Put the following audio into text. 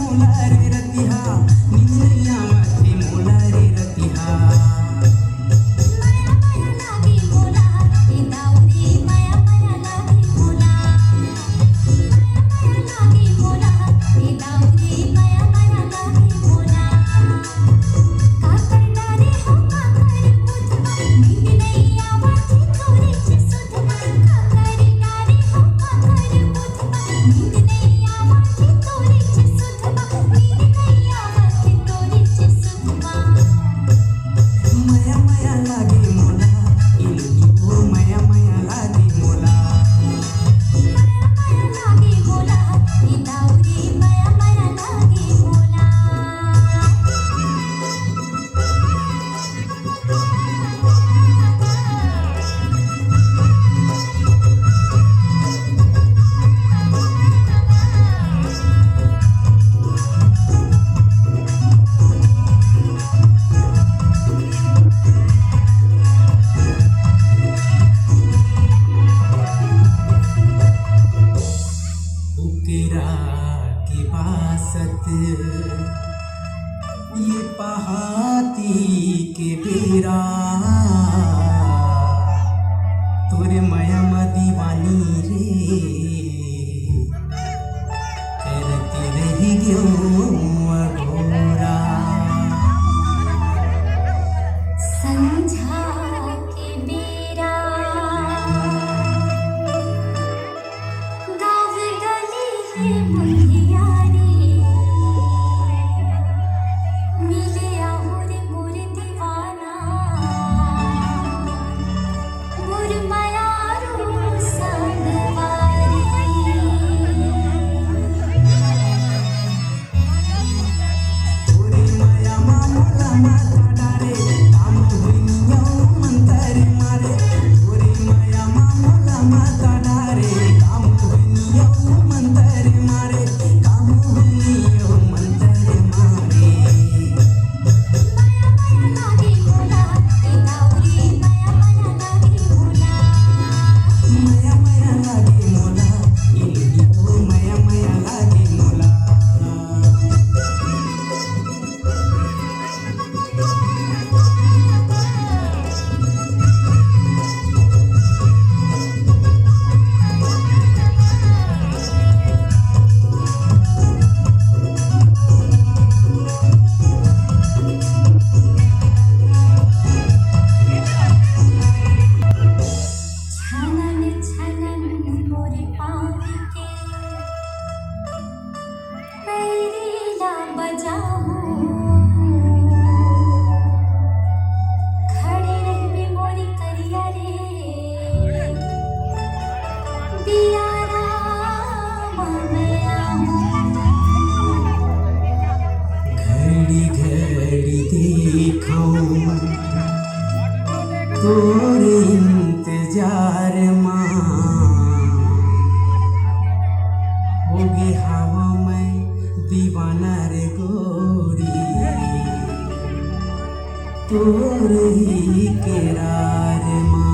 मोला रे रतिहा नींद नहीं आवत मोला रे रतिहा माया माया लागी मोला ए दाऊरी माया माया लागी मोला माया लागी मोला ए दाऊरी माया माया लागी मोला का करणार रे हो का कर बुधवा नींद नहीं आवत थोरीची सुधवा का करणार रे हो का कर बुधवा नींद नहीं आवत थोरीची सुधवा नींद नहीं आवत थोरीची सुधवा माया माया लागे मोला इलगी ओ माया माया लागे मोला माया माया लागी मोला ए दाऊरी माया माया लागी मोला उकेरा के बासत ये पहाती के बेरा तोरे माया म दीवानी रे करती रही गयो अघोरा संझा के बेरा गाँव गली है मुखियारी मिले आहुर मोर दीवाना मोर मायारू संगवारी तोरे माया मा मोला माता डारे काम होइयो मंतर मारे तोरे माया मा मोला माता डारे काम होइयो मंतर मारे काम होइयो मंतर मारे माया माया लागी मोला ए दाऊरी माया माया लागी मोला माया माया लागे मोला इलगी ओ माया माया लागे मोला छनन छनन मोर पाँव के पैरीला बजाऊं खड़े रहबे मोरी करिया रे दिया राम मैं आऊं घड़ी घड़ी देखूं तोरे इंतजार मां होगी हवा में दीवाना रे गोरी तोरे ही केरार मां